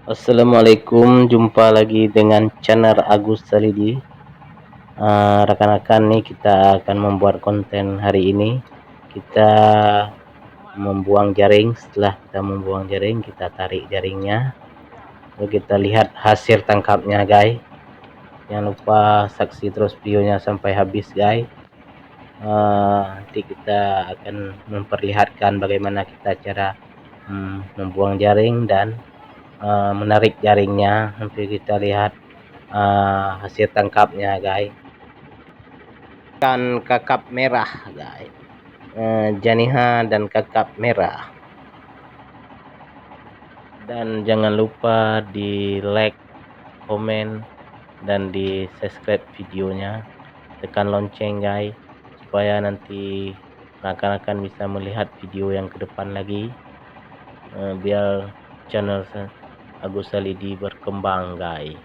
Assalamualaikum, jumpa lagi dengan channel Agus Salidi. Rekan-rekan nih kita akan membuat konten hari ini. Kita membuang jaring. Setelah kita membuang jaring, kita tarik jaringnya. Lalu kita lihat hasil tangkapnya, guys. Jangan lupa saksi terus videonya sampai habis, guys. Nanti kita akan memperlihatkan bagaimana kita cara membuang jaring dan menarik jaringnya. Nanti kita lihat hasil tangkapnya, guys. Ikan kakap merah, guys. Janiha dan kakap merah. Dan jangan lupa di like, komen, dan di subscribe videonya. Tekan lonceng, guys, supaya nanti rekan-rekan bisa melihat video yang ke depan lagi. Biar channel Agus Salidi berkembang, guys.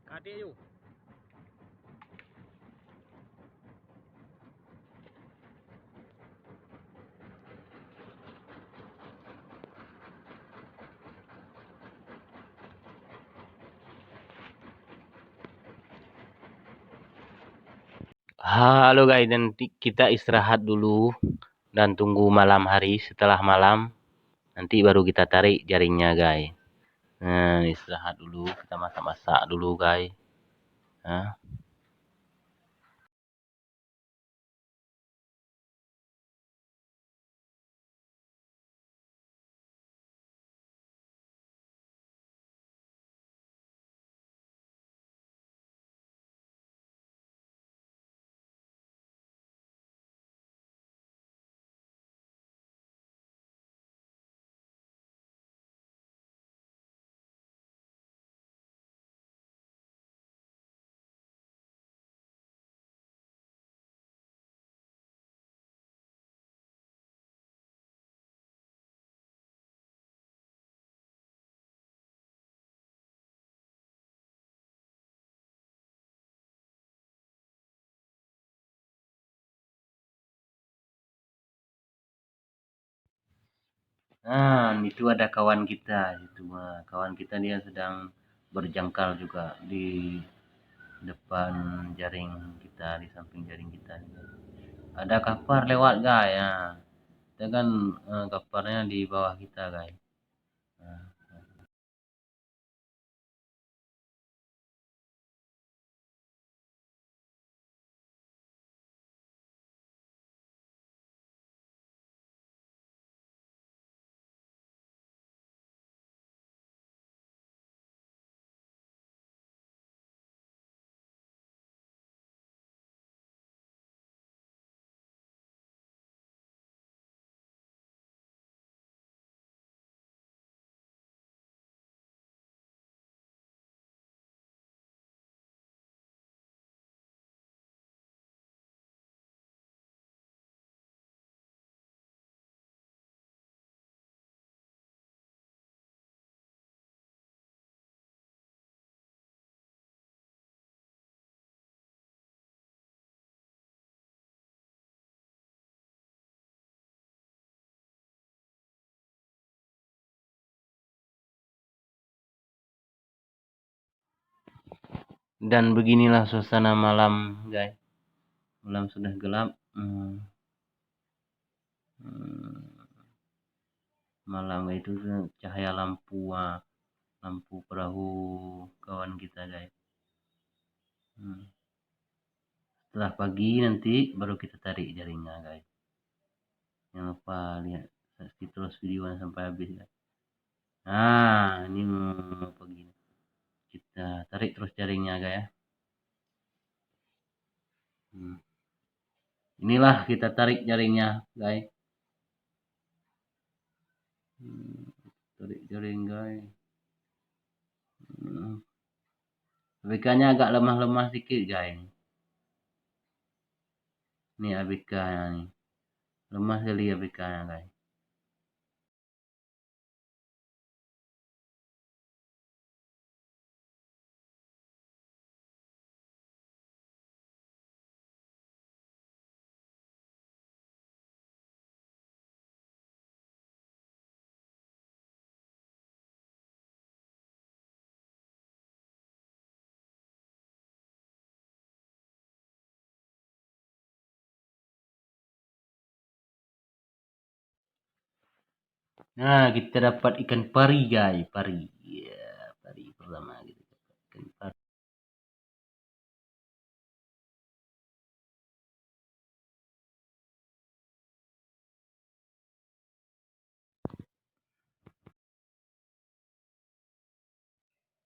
Adik yuk. Halo guys, nanti kita istirahat dulu dan tunggu malam hari. Setelah malam nanti baru kita tarik jaringnya, guys. Nah, istirahat dulu, kita masak-masak dulu, guys. Nah. Nah, itu ada kawan kita itu, kawan kita dia sedang berjangkal juga di depan jaring kita, di samping jaring kita. Ada kapar lewat, guys. Ya. Kita kan kaparnya di bawah kita, guys. Nah. Dan beginilah suasana malam, guys. Malam sudah gelap. Malam itu cahaya lampu, lampu perahu kawan kita, guys. Setelah pagi nanti baru kita tarik jaringnya, guys. Jangan lupa lihat terus videonya sampai habis, guys. Nah, ini mau pagi. Kita tarik terus jaringnya, guys, ya. Inilah kita tarik jaringnya, guys. Tarik jaring, guys. ABK-nya agak lemah-lemah sedikit, guys. Ini ABK-nya nih. Lemah sekali ABK-nya, guys. Nah, kita dapat ikan pari, guys. Pari. Ya, pari pertama gitu. Ikan pari.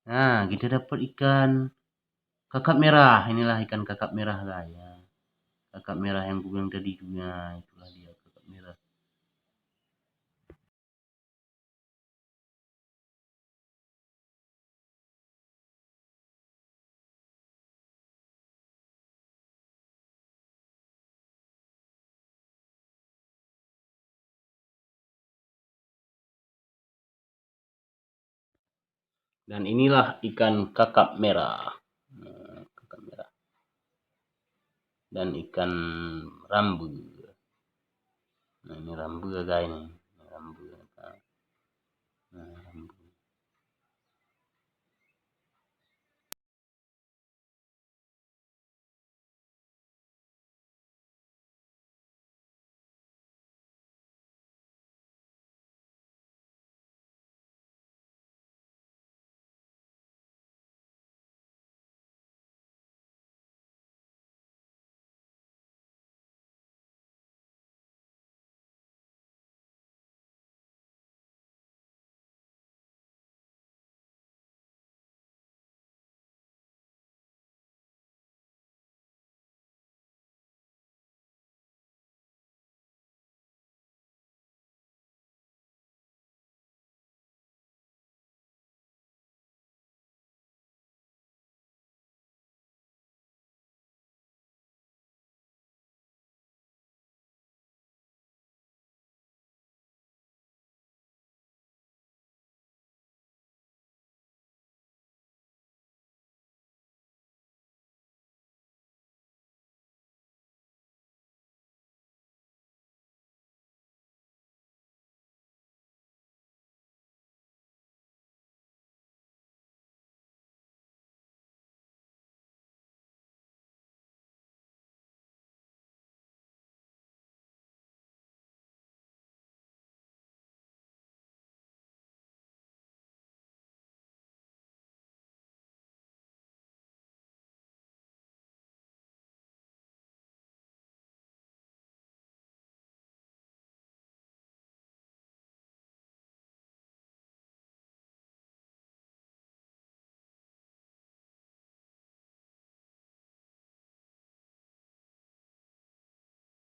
Nah, kita dapat ikan kakap merah. Inilah ikan kakap merah, guys. Ya. Kakap merah yang gue bilang tadi juga. Itulah dia kakap merah. Dan inilah ikan kakap merah. Kakap merah. Dan ikan rambu. Nah, ini rambu, guys. Ini rambu. Nah,